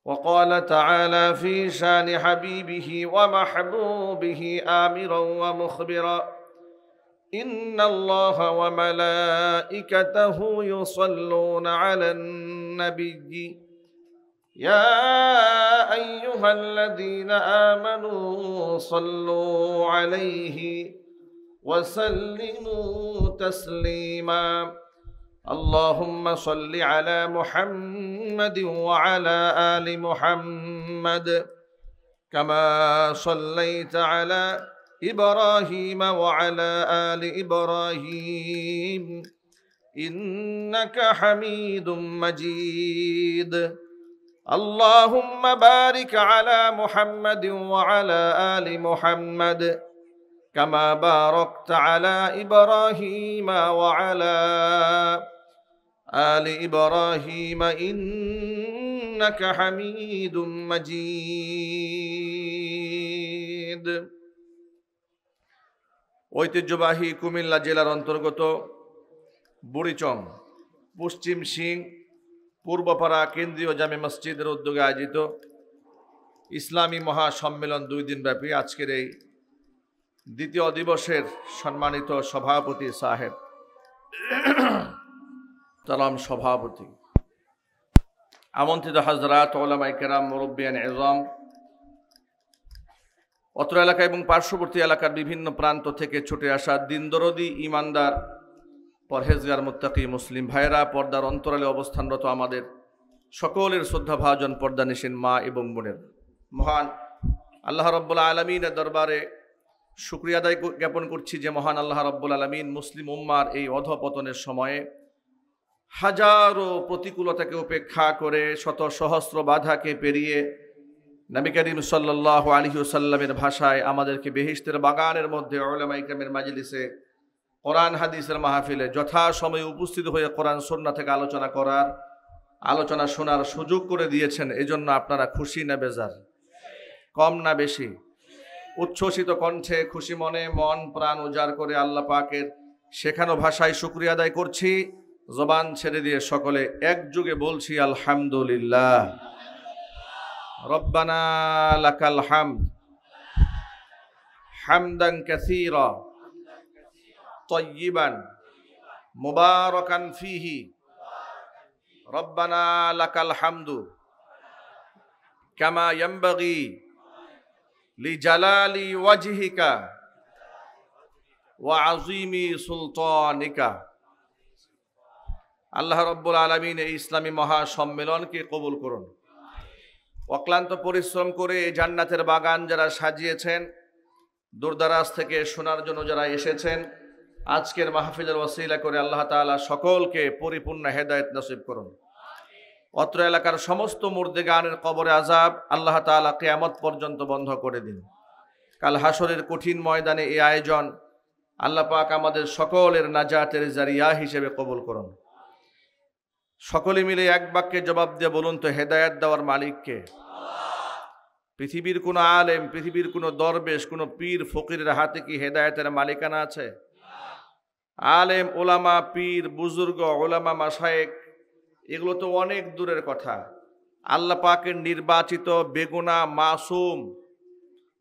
وقال تعالى في شان حبيبه ومحبوبه آمرا ومخبرا إن الله وملائكته يصلون على النبي يا أيها الذين آمنوا صلوا عليه وسلموا تسليما اللهم صل على محمد وعلى آل محمد كما صليت على إبراهيم وعلى آل إبراهيم إنك حميد مجيد اللهم بارك على محمد وعلى آل محمد كما باركت على إبراهيم وعلى آل إبراهيم إنك حميد مجيد ঐতিহ্যবাহী কুমিল্লা জেলার অন্তর্গত বুড়িচং পশ্চিম সিং পূর্বপাড়া কেন্দ্রীয় জামে মসজিদের উদ্যোগে আয়োজিত ইসলামী মহাসম্মেলন 2 দিন ব্যাপী আজকের এই দ্বিতীয় দিবসের সম্মানিত সভাপতি সাহেব তালাম সভাপতি আমন্ত্রিত হযরত উলামায়ে কেরাম মুরব্বিয়ান ইজম অত্র এলাকা এবং পার্শ্ববর্তী এলাকার বিভিন্ন প্রান্ত থেকে ছুটে আসা দিনদরদি ইমানদার পরহেজগার মুত্তাকি মুসলিম ভাইরা পর্দার অন্তরালে অবস্থানরত আমাদের সকলের শ্রদ্ধাভাজন পর্দানিশীন মা এবং বোনের মহান আল্লাহ রাব্বুল আলামিনের দরবারে শুকরিয়া আদায় জ্ঞাপন করছি যে মহান আল্লাহ রাব্বুল আলামিন মুসলিম উম্মার এই অধঃপতনের সময়ে হাজারো প্রতিকূলতাকে উপেক্ষা করে শত সহস্র বাধাকে পেরিয়ে নবী করিম সাল্লাল্লাহু আলাইহি ওয়াসাল্লামের ভাষায় আমাদেরকে বেহেশতের বাগানের মধ্যে উলামায়ে কেরামের মাজলিসে কোরআন হাদিসের মাহফিলে যথাসময়ে উপস্থিত হয়ে কোরআন সুন্নাহ থেকে আলোচনা শোনার সুযোগ করে দিয়েছেন। এজন্য আপনারা খুশি না বেজার? কম না বেশি? উচ্ছ্বসিত কণ্ঠে খুশি মনে মন প্রাণ উজাড় করে আল্লাহ পাকের শেখানো ভাষায় শুকরিয়া আদায় করছি। জবান ছেড়ে দিয়ে সকলে একযোগে বলছি আলহামদুলিল্লাহ। রব্বানা লাকাল হামদ হামদান কাসীরা তাইয়িবান মুবারাকান ফীহি রব্বানা লাকাল হামদু কামা ইয়ানবাগি লিজালালি ওয়াজহিকা ওয়া আযীমি সুলতানিকা। আল্লাহ রাব্বুল আলামিন এই ইসলামী মহাসম্মেলনকে কবুল করুন। অক্লান্ত পরিশ্রম করে এই জান্নাতের বাগান যারা সাজিয়েছেন, দূরদারাজ থেকে শোনার জন্য যারা এসেছেন, আজকের মাহফিলের ওসিলা করে আল্লাহ তাআলা সকলকে পরিপূর্ণ হেদায়েত নসিব করুন। অত্র এলাকার সমস্ত মুর্দেগানের কবরে আযাব আল্লাহ তাআলা কিয়ামত পর্যন্ত বন্ধ করে দিন। কাল হাসরের কঠিন ময়দানে এই আয়োজন আল্লাহ পাক আমাদের সকলের নাজাতের জারিয়া হিসেবে কবুল করুন। সকলে মিলে এক বাক্যে জবাব দিয়ে বলুন তো, হেদায়েত দেওয়ার মালিককে? পৃথিবীর কোনো আলেম, পৃথিবীর কোনো দরবেশ, কোনো পীর ফকিরের হাতে কি হেদায়েতের মালিকানা আছে? আলেম, ওলামা, পীর, বুজুর্গ, ওলামা, মাশায়েখ এগুলো তো অনেক দূরের কথা। আল্লাহ পাকের নির্বাচিত বেগুনা মাসুম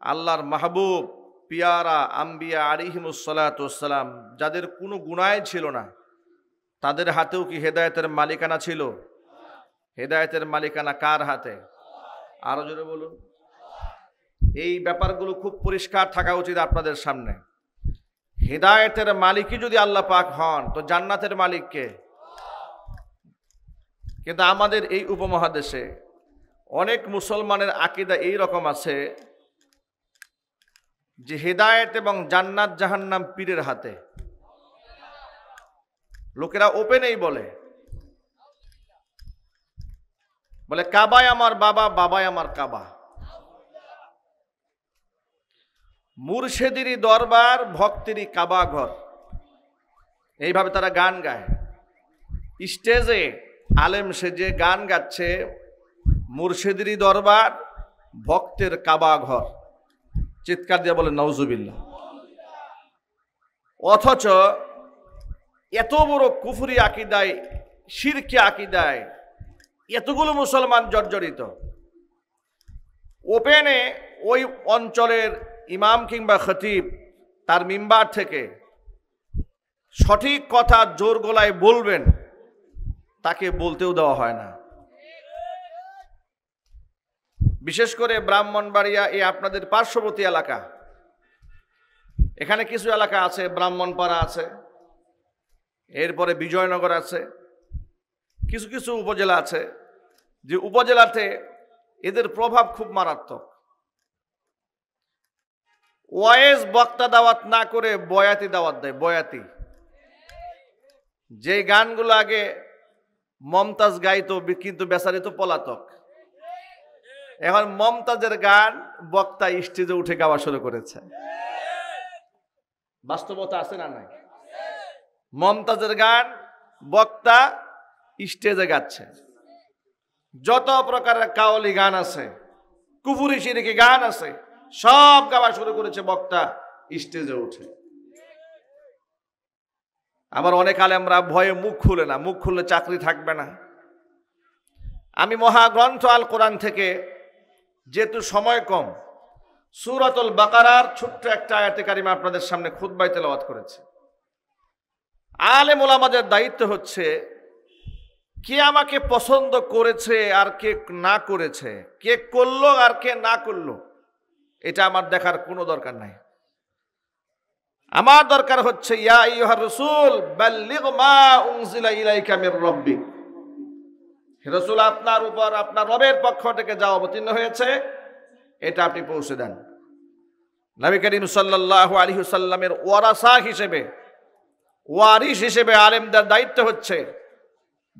আল্লাহর মাহবুব পিয়ারা আম্বিয়া আলাইহিমুসসালাতু ওয়াসসালাম, যাদের কোনো গুনাহ ছিল না, তাদের হাতেও কি হেদায়েতের মালিকানা ছিল? হেদায়েতের মালিকানা কার হাতে? আরো জোরে বলুন। এই ব্যাপারগুলো খুব পরিষ্কার থাকা উচিত আপনাদের সামনে। হেদায়েতের মালিকই যদি আল্লাহ পাক হন, তো জান্নাতের মালিক কে? কিন্তু আমাদের এই উপমহাদেশে অনেক মুসলমানের আকীদা এই রকম আছে যে হেদায়েত এবং জান্নাত জাহান্নাম পীরের হাতে। লোকেরা ওপেনেই বলে কাবায় আমার বাবা, বাবায় আমার কাবা। মুর্শিদেরই দরবার, ভক্তেরই কাবা ঘর, এইভাবে তারা গান গায়। স্টেজে আলেম সেজে গান গাচ্ছে, মুর্শিদেরই দরবার, ভক্তের কাবা ঘর। চিৎকার দিয়ে বলে নাউজুবিল্লাহ। অথচ এত বড় কুফরি আকীদায়, শিরকি আকীদায় এতগুলো মুসলমান জর্জরিত, ওপেনে ওই অঞ্চলের ইমাম কিংবা খতিব তার মিম্বার থেকে সঠিক কথা জোর গলায় বলবেন, তাকে বলতেও দেওয়া হয় না। বিশেষ করে ব্রাহ্মণবাড়িয়া, এই আপনাদের পার্শ্ববর্তী এলাকা, এখানে কিছু এলাকা আছে, ব্রাহ্মণপাড়া আছে, এরপরে বিজয়নগর আছে, কিছু কিছু উপজেলা আছে যে উপজেলাতে এদের প্রভাব খুব মারাত্মক। ওয়াইজ বক্তা দাওয়াত না করে বয়াতি দাওয়াত দেয়। বয়াতি, যে গানগুলো আগে মমতাজ গাইতো, কিন্তু বেচারি তো পলাতক, এখন মমতাজের গান বক্তা স্টেজে উঠে গাওয়া শুরু করেছে। বাস্তবতা আছে না নাই? মমতাজের গান বক্তা স্টেজে গাচ্ছে। যত প্রকারের কাওয়ালি গান আছে, কুফুরি শিরকি গান আছে, সব গাওয়া শুরু করেছে বক্তা স্টেজে উঠে। আবার অনেক আলেমরা ভয়ে মুখ খুলে না, মুখ খুললে চাকরি থাকবে না। আমি মহাগ্রন্থ আল কোরআন থেকে, যেহেতু সময় কম, সূরাতুল বাকারার ছোট্ট একটা আয়াতে কারিমা আপনাদের সামনে খুতবায় তেলাওয়াত করেছে। আলেম ওলামাদের দায়িত্ব হচ্ছে কে আমাকে পছন্দ করেছে আর কে না করেছে, কে করলো আর কে না করলো, এটা আমার দেখার কোনো দরকার নাই। আমার দরকার হচ্ছে ইয়া আইয়ুহার রাসূল বাল্লিগ মা উনজিলা ইলাইকা মির রাব্বিক, হে রাসূল, আপনার উপর আপনার রবের পক্ষ থেকে যা অবতীর্ণ হয়েছে এটা আপনি পৌঁছে দেন। নবী করিম সাল্লাল্লাহু আলাইহি ওয়াসাল্লামের ওয়ারাসা হিসেবে, ওয়ারিস হিসেবে আলেমদের দায়িত্ব হচ্ছে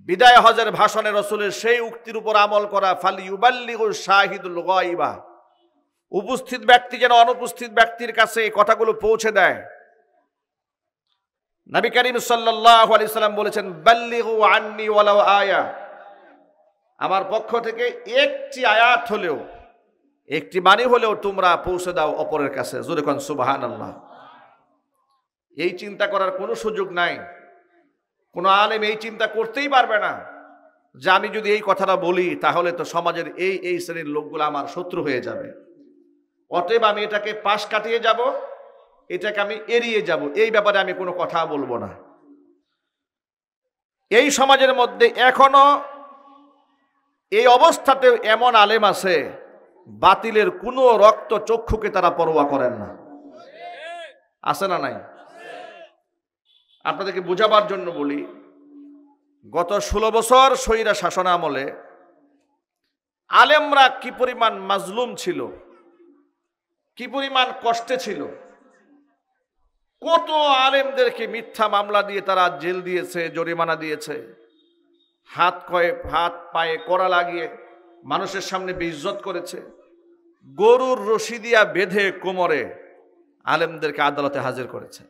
বিদায় হজের ভাষণে রাসূলের সেই উক্তির উপর আমল করা, ফালিয়ুবাল্লিগু শাহিদুল গায়বা, উপস্থিত ব্যক্তি যেন অনুপস্থিত ব্যক্তির কাছে এই কথাগুলো পৌঁছে দেয়। নবী করিম সাল্লাল্লাহু আলাইহি ওয়াসাল্লাম বলেছেন, বাল্লিগু আন্নি ওয়ালাউ আয়া, আমার পক্ষ থেকে একটি আয়াত হলেও, একটি বাণী হলেও তোমরা পৌঁছে দাও অপরের কাছে। জোরে কোন সুবহানাল্লাহ। এই চিন্তা করার কোনো সুযোগ নাই। কোনো আলেম এই চিন্তা করতেই পারবে না যে আমি যদি এই কথাটা বলি তাহলে তো সমাজের এই এই শ্রেণীর লোকগুলো আমার শত্রু হয়ে যাবে, অতএব আমি এটাকে পাশ কাটিয়ে যাব, এটাকে আমি এড়িয়ে যাব, এই ব্যাপারে আমি কোনো কথা বলবো না। এই সমাজের মধ্যে এখনো এই অবস্থাতে এমন আলেম আছে, বাতিলের কোনো রক্ত চক্ষুকে তারা পরোয়া করেন না। আছে না নাই? আপনাদেরকে বোঝাবার জন্য বলি, গত 16 বছর স্বৈরা শাসন আমলে আলেমরা কি পরিমাণ মাজলুম ছিল, কি পরিমাণ কষ্টে ছিল। কত আলেমদেরকে মিথ্যা মামলা দিয়ে তারা জেল দিয়েছে, জরিমানা দিয়েছে, হাত পায়ে কড়া লাগিয়ে মানুষের সামনে বেইজ্জত করেছে। গরুর রশি দিয়া বেঁধে কোমরে আলেমদেরকে আদালতে হাজির করেছে।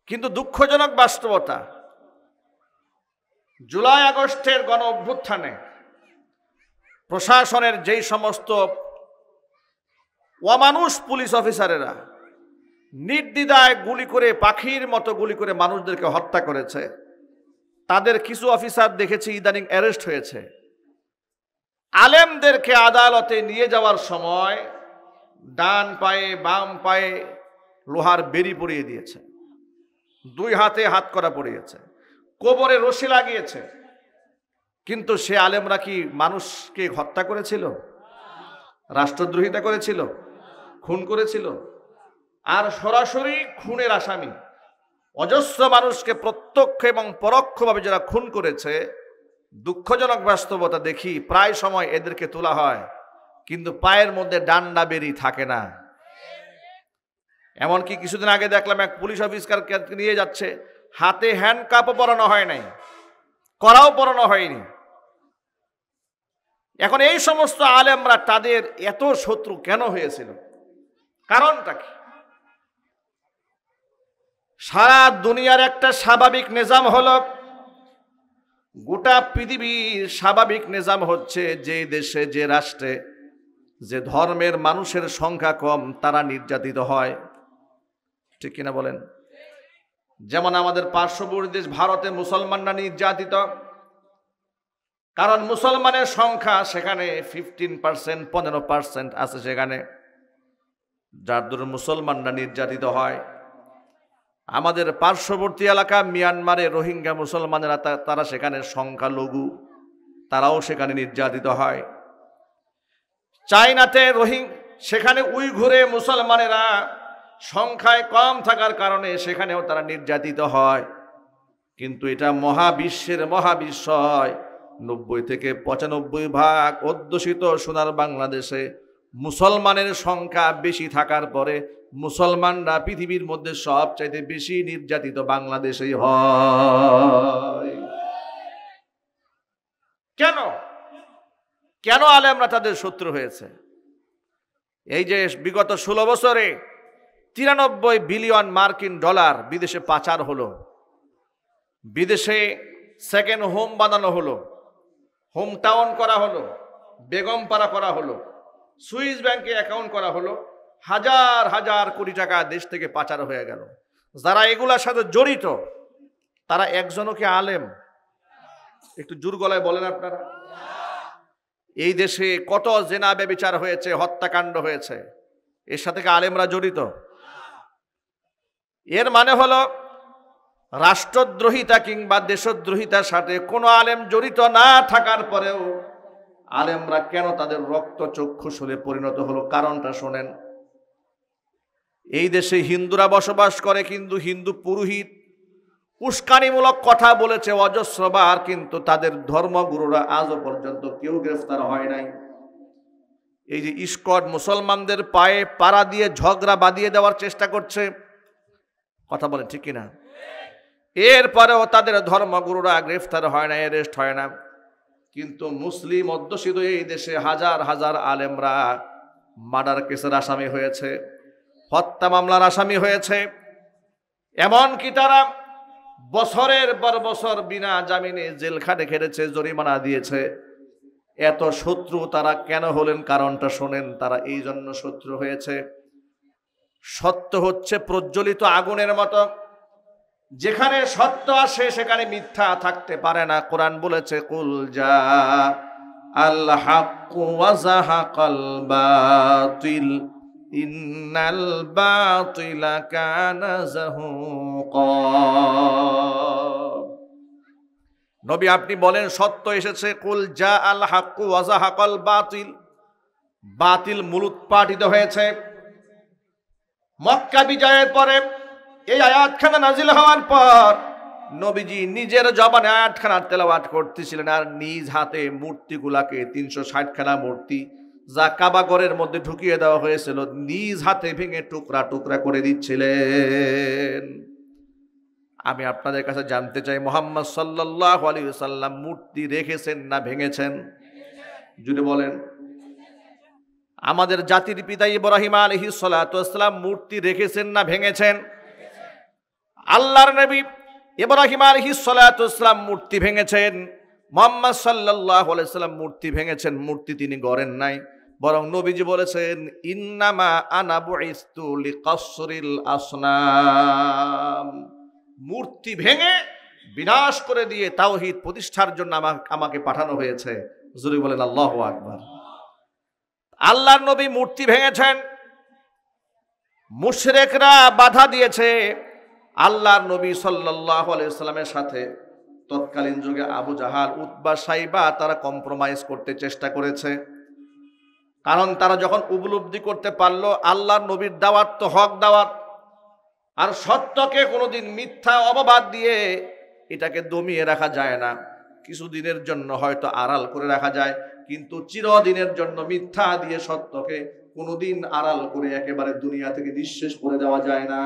কিন্তু দুঃখজনক বাস্তবতা, জুলাই আগস্টের গণ অভ্যুত্থানে প্রশাসনের যেই সমস্ত অমানুষ পুলিশ অফিসারেরা নির্দ্বিধায় গুলি করে, পাখির মতো গুলি করে মানুষদেরকে হত্যা করেছে, তাদের কিছু অফিসার দেখেছি ইদানিং অ্যারেস্ট হয়েছে। আলেমদেরকে আদালতে নিয়ে যাওয়ার সময় ডান পায়ে বাম পায়ে লোহার বেড়ি পরিয়ে দিয়েছে, দুই হাতে হাতকড়া পরিয়েছে, কোমরে রশি লাগিয়েছে। কিন্তু সে আলেমরা কি মানুষকে হত্যা করেছিল? রাষ্ট্রদ্রোহিতা করেছিল? খুন করেছিল? আর সরাসরি খুনের আসামি অজস্র মানুষকে প্রত্যক্ষ এবং পরোক্ষভাবে যারা খুন করেছে, দুঃখজনক বাস্তবতা দেখি প্রায় সময় এদেরকে তোলা হয় কিন্তু পায়ের মধ্যে ডান্ডা বেরি থাকে না। এমনকি কিছুদিন আগে দেখলাম এক পুলিশ অফিসারকে নিয়ে যাচ্ছে, হাতে হ্যান্ডকাপও পরানো হয় নাই, কড়াও পরানো হয়নি। এখন এই সমস্ত আলেমরা তাদের এত শত্রু কেন হয়েছিল? কারণটা কি? সারা দুনিয়ার একটা স্বাভাবিক নিজাম হলো, গোটা পৃথিবীর স্বাভাবিক নিজাম হচ্ছে যে দেশে, যে রাষ্ট্রে, যে ধর্মের মানুষের সংখ্যা কম তারা নির্যাতিত হয়। ঠিক কিনা বলেন? যেমন আমাদের পার্শ্ববর্তী দেশ ভারতে মুসলমানরা নির্যাতিত, কারণ মুসলমানের সংখ্যা সেখানে 15%, 15% আছে সেখানে, যার দরুন মুসলমানরা নির্যাতিত হয়। আমাদের পার্শ্ববর্তী এলাকা মিয়ানমারে রোহিঙ্গা মুসলমানেরা, তারা সেখানে সংখ্যালঘু, তারাও সেখানে নির্যাতিত হয়। চায়নাতে সেখানে উইঘুরে মুসলমানেরা সংখ্যায় কম থাকার কারণে সেখানেও তারা নির্যাতিত হয়। কিন্তু এটা মহাবিশ্বের মহাবিশ্বয় 90 থেকে 95% অধ্যুষিত সোনার বাংলাদেশে মুসলমানের সংখ্যা বেশি থাকার পরে মুসলমানরা পৃথিবীর মধ্যে সবচাইতে বেশি নির্যাতিত বাংলাদেশেই হয়। কেন? কেন আলেমরা তাদের শত্রু হয়েছে? এই যে বিগত 16 বছরে 93 বিলিয়ন মার্কিন ডলার বিদেশে পাচার হলো, বিদেশে সেকেন্ড হোম বানানো হলো, হোম টাউন করা হলো, বেগমপাড়া করা হলো, সুইস ব্যাংকে অ্যাকাউন্ট করা হলো, হাজার হাজার কোটি টাকা দেশ থেকে পাচার হয়ে গেল। যারা এগুলার সাথে জড়িত তারা একজনও কি আলেম? একটু জোর গলায় বলেন আপনারা। এই দেশে কত জেনা ব্যভিচার হয়েছে, হত্যাকাণ্ড হয়েছে, এর সাথে কি আলেমরা জড়িত? এর মানে হলো রাষ্ট্রদ্রোহিতা কিংবা দেশদ্রোহিতার সাথে কোনো আলেম জড়িত না থাকার পরেও আলেমরা কেন তাদের রক্ত চক্ষুশূলে পরিণত হলো? কারণটা শোনেন। এই দেশে হিন্দুরা বসবাস করে, কিন্তু হিন্দু পুরোহিত উস্কানিমূলক কথা বলেছে অজস্রবার, কিন্তু তাদের ধর্মগুরুরা আজও পর্যন্ত কেউ গ্রেফতার হয় নাই। এই যে ইস্কন মুসলমানদের পায়ে পাড়া দিয়ে ঝগড়া বাঁধিয়ে দেওয়ার চেষ্টা করছে, কথা বলেন ঠিক কিনা? এরপরেও তাদের ধর্মগুরুরা গ্রেফতার হয় না, অ্যারেস্ট হয় না। কিন্তু মুসলিম অধ্যুষিত এই দেশে হাজার হাজার আলেমরা মার্ডার কেসের আসামি হয়েছে, হত্যা মামলার আসামি হয়েছে। এমনকি তারা বছরের পর বছর বিনা জামিনে জেল খাটে খেটেছে, জরিমানা দিয়েছে। এত শত্রু তারা কেন হলেন? কারণটা শোনেন। তারা এই জন্য শত্রু হয়েছে, সত্য হচ্ছে প্রজ্বলিত আগুনের মতো, যেখানে সত্য আসে সেখানে মিথ্যা থাকতে পারে না। কোরআন বলেছে, কুল জা আল হাক্কু ওয়া যাহাকাল বাতিল ইন্নাল বাতিলা কানা যাহুকা। নবী আপনি বলেন সত্য এসেছে। কুল জা আল হাক্কু ওয়া যাহাকাল বাতিল, বাতিল মূলোৎপাটিত হয়েছে। মক্কা বিজয়ের পরে এই আয়াতখানা নাজিল হওয়ার পর নবীজি নিজের জবানে আয়াতখানা তেলাওয়াত করতেছিলেন, আর নিজ হাতে মূর্তিগুলাকে 360খানা মূর্তি যা কাবা ঘরের মধ্যে ঢুকিয়ে দেওয়া হয়েছিল নিজ হাতে ভেঙে টুকরা টুকরা করে দিচ্ছিলেন। আমি আপনাদের কাছে জানতে চাই, মুহাম্মদ সাল্লাল্লাহু আলাইহি ওয়াসাল্লাম মূর্তি রেখেছেন না ভেঙেছেন? যদি বলেন আমাদের জাতির পিতা ইব্রাহিম আলাইহিস সালাতু ওয়াস সালাম মূর্তি রেখেছেন না ভেঙেছেন? আল্লাহর নবী ইব্রাহিম আলাইহিস সালাতু ওয়াস সালাম মূর্তি ভেঙেছেন, মুহাম্মদ সাল্লাল্লাহু আলাইহি সাল্লাম মূর্তি ভেঙেছেন, মূর্তি তিনি গড়েন নাই। বরং নবীজি বলেছেন, ইন্নামা আনা বুইস্তু লিকাসরিল আসনাম, মূর্তি ভেঙে বিনাশ করে দিয়ে তাওহীদ প্রতিষ্ঠার জন্য আমাকে পাঠানো হয়েছে। জোরে বলেন আল্লাহু আকবার। আল্লাহর নবী মূর্তি ভেঙেছেন, মুশরিকরা বাধা দিয়েছে। আল্লাহর নবী সাল্লাল্লাহু আলাইহি সাল্লামের সাথে তৎকালীন যুগে আবু জাহাল, উতবা, সাইবা তারা কম্প্রোমাইজ করতে চেষ্টা করেছে। কারণ তারা যখন উপলব্ধি করতে পারলো আল্লাহর নবীর দাওয়াত তো হক দাওয়াত, আর সত্যকে কোনোদিন মিথ্যা অপবাদ দিয়ে এটাকে দমিয়ে রাখা যায় না। কিছুদিনের জন্য হয়তো আড়াল করে রাখা যায়, কিন্তু চিরদিনের জন্য মিথ্যা দিয়ে সত্যকে কোনোদিন আড়াল করে একেবারে দুনিয়া থেকে নিঃশেষ করে দেওয়া যায় না।